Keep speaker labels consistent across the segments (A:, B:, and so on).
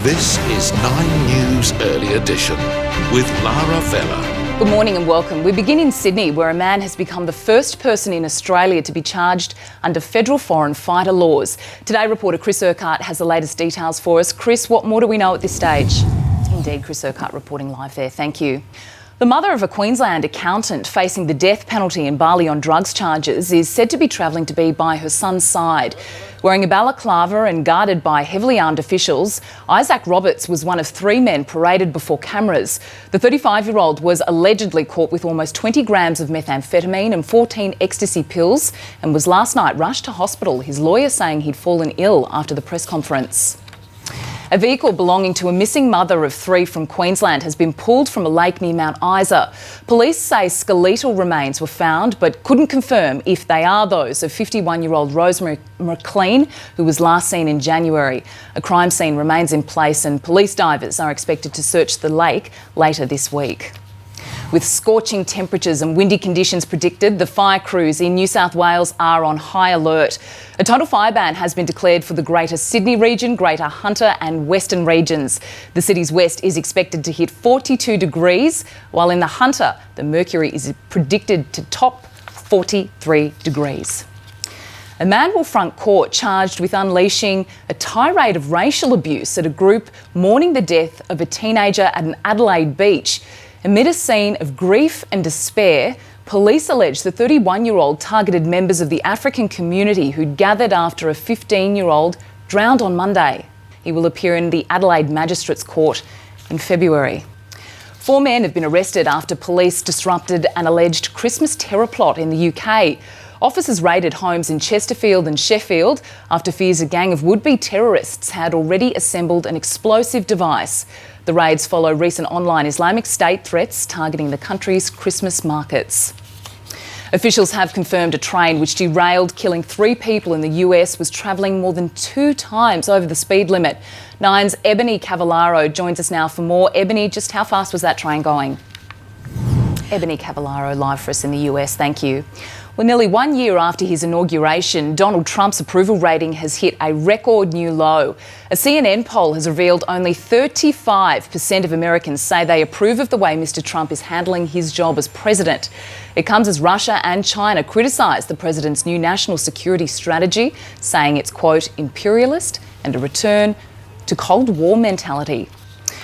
A: This is 9 News Early Edition with Lara Vella.
B: Good morning and welcome. We begin in Sydney, where a man has become the first person in Australia to be charged under federal foreign fighter laws. Today, reporter Chris Urquhart has the latest details for us. Chris, what more do we know at this stage? Indeed, Chris Urquhart reporting live there. Thank you. The mother of a Queensland accountant facing the death penalty in Bali on drugs charges is said to be travelling to be by her son's side. Wearing a balaclava and guarded by heavily armed officials, Isaac Roberts was one of 3 men paraded before cameras. The 35-year-old was allegedly caught with almost 20 grams of methamphetamine and 14 ecstasy pills and was last night rushed to hospital, his lawyer saying he'd fallen ill after the press conference. A vehicle belonging to a missing mother of 3 from Queensland has been pulled from a lake near Mount Isa. Police say skeletal remains were found but couldn't confirm if they are those of 51-year-old Rosemary McLean, who was last seen in January. A crime scene remains in place and police divers are expected to search the lake later this week. With scorching temperatures and windy conditions predicted, the fire crews in New South Wales are on high alert. A total fire ban has been declared for the Greater Sydney region, Greater Hunter and Western regions. The city's west is expected to hit 42 degrees, while in the Hunter, the mercury is predicted to top 43 degrees. A man will front court charged with unleashing a tirade of racial abuse at a group mourning the death of a teenager at an Adelaide beach. Amid a scene of grief and despair, police allege the 31-year-old targeted members of the African community who'd gathered after a 15-year-old drowned on Monday. He will appear in the Adelaide Magistrates Court in February. 4 men have been arrested after police disrupted an alleged Christmas terror plot in the UK. Officers raided homes in Chesterfield and Sheffield after fears a gang of would-be terrorists had already assembled an explosive device. The raids follow recent online Islamic State threats targeting the country's Christmas markets. Officials have confirmed a train which derailed, killing 3 people in the US, was travelling more than 2 times over the speed limit. Nine's Ebony Cavallaro joins us now for more. Ebony, just how fast was that train going? Ebony Cavallaro live for us in the US, thank you. Well, nearly 1 year after his inauguration, Donald Trump's approval rating has hit a record new low. A CNN poll has revealed only 35% of Americans say they approve of the way Mr. Trump is handling his job as president. It comes as Russia and China criticised the president's new national security strategy, saying it's, quote, imperialist and a return to Cold War mentality.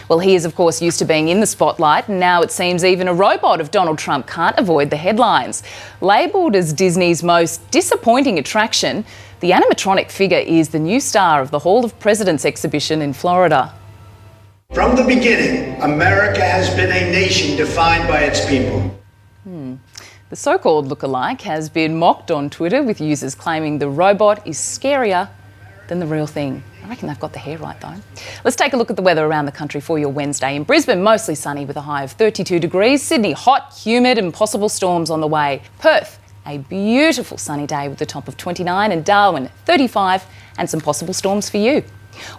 B: Well, he is, of course, used to being in the spotlight, and now it seems even a robot of Donald Trump can't avoid the headlines. Labelled as Disney's most disappointing attraction, the animatronic figure is the new star of the Hall of Presidents exhibition in Florida.
C: From the beginning, America has been a nation defined by its people.
B: The so-called lookalike has been mocked on Twitter, with users claiming the robot is scarier than the real thing. I reckon they've got the hair right though. Let's take a look at the weather around the country for your Wednesday. In Brisbane, mostly sunny with a high of 32 degrees. Sydney, hot, humid and possible storms on the way. Perth, a beautiful sunny day with a top of 29, and Darwin, 35 and some possible storms for you.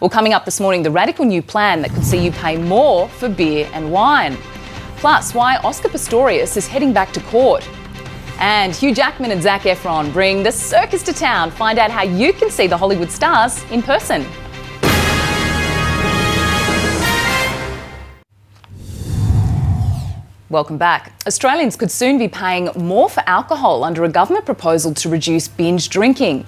B: Well, coming up this morning, the radical new plan that could see you pay more for beer and wine. Plus, why Oscar Pistorius is heading back to court. And Hugh Jackman and Zac Efron bring the circus to town. Find out how you can see the Hollywood stars in person. Welcome back. Australians could soon be paying more for alcohol under a government proposal to reduce binge drinking.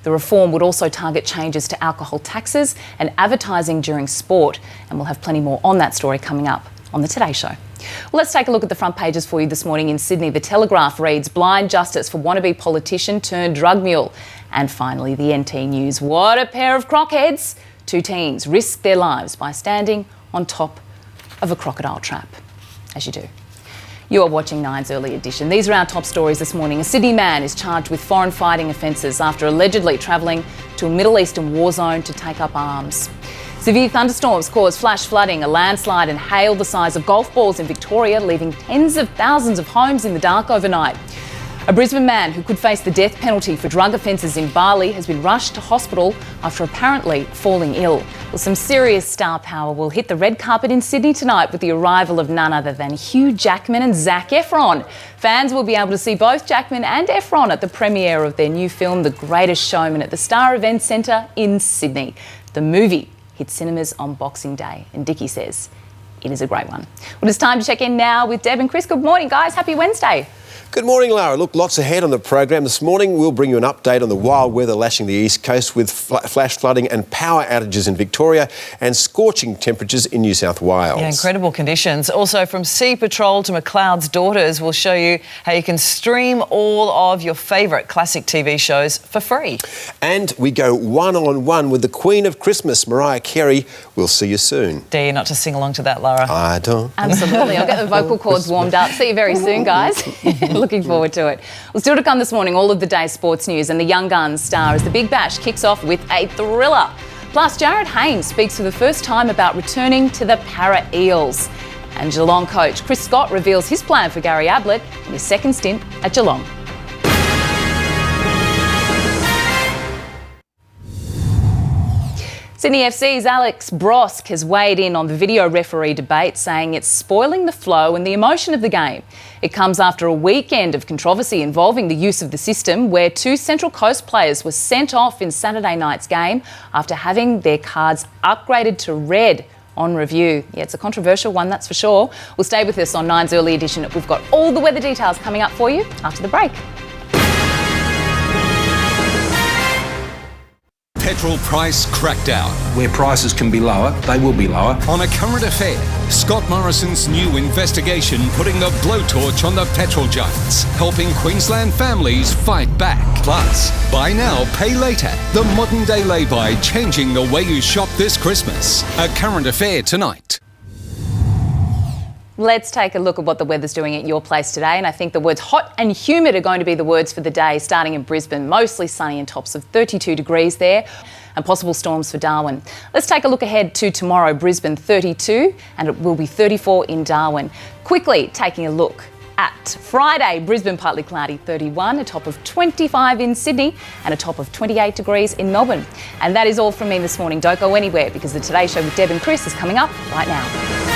B: The reform would also target changes to alcohol taxes and advertising during sport. And we'll have plenty more on that story coming up on the Today Show. Well, let's take a look at the front pages for you this morning. In Sydney, The Telegraph reads, blind justice for wannabe politician turned drug mule. And finally, the NT News, what a pair of crockheads. 2 teens risk their lives by standing on top of a crocodile trap. As you do. You are watching Nine's Early Edition. These are our top stories this morning. A Sydney man is charged with foreign fighting offences after allegedly travelling to a Middle Eastern war zone to take up arms. Severe thunderstorms caused flash flooding, a landslide and hail the size of golf balls in Victoria, leaving tens of thousands of homes in the dark overnight. A Brisbane man who could face the death penalty for drug offences in Bali has been rushed to hospital after apparently falling ill. Well, some serious star power will hit the red carpet in Sydney tonight with the arrival of none other than Hugh Jackman and Zac Efron. Fans will be able to see both Jackman and Efron at the premiere of their new film, The Greatest Showman, at the Star Events Centre in Sydney. The movie hit cinemas on Boxing Day. And Dickie says it is a great one. Well, it's time to check in now with Deb and Chris. Good morning, guys. Happy Wednesday.
D: Good morning, Lara. Look, lots ahead on the program. This morning we'll bring you an update on the wild weather lashing the east coast with flash flooding and power outages in Victoria and scorching temperatures in New South Wales.
E: Yeah, incredible conditions. Also, from Sea Patrol to McLeod's Daughters, we'll show you how you can stream all of your favourite classic TV shows for free.
D: And we go one-on-one with the Queen of Christmas, Mariah Carey. We'll see you soon.
E: Dare you not to sing along to that, Lara?
D: I don't.
B: Absolutely. I'll get the vocal cords warmed up. See you very soon, guys. Looking forward to it. Well, still to come this morning, all of the day's sports news, and the Young Guns star as the Big Bash kicks off with a thriller. Plus, Jared Haynes speaks for the first time about returning to the Para Eels. And Geelong coach Chris Scott reveals his plan for Gary Ablett in his second stint at Geelong. Sydney FC's Alex Brosk has weighed in on the video referee debate, saying it's spoiling the flow and the emotion of the game. It comes after a weekend of controversy involving the use of the system, where two Central Coast players were sent off in Saturday night's game after having their cards upgraded to red on review. Yeah, it's a controversial one, that's for sure. Well, stay with us on Nine's Early Edition. We've got all the weather details coming up for you after the break.
F: Petrol price crackdown.
G: Where prices can be lower, they will be lower.
F: On A Current Affair, Scott Morrison's new investigation putting the blowtorch on the petrol giants, helping Queensland families fight back. Plus, buy now, pay later. The modern day lay-by changing the way you shop this Christmas. A Current Affair tonight.
B: Let's take a look at what the weather's doing at your place today. And I think the words hot and humid are going to be the words for the day, starting in Brisbane. Mostly sunny and tops of 32 degrees there, and possible storms for Darwin. Let's take a look ahead to tomorrow. Brisbane 32, and it will be 34 in Darwin. Quickly taking a look at Friday, Brisbane partly cloudy 31, a top of 25 in Sydney, and a top of 28 degrees in Melbourne. And that is all from me this morning. Don't go anywhere, because the Today Show with Deb and Chris is coming up right now.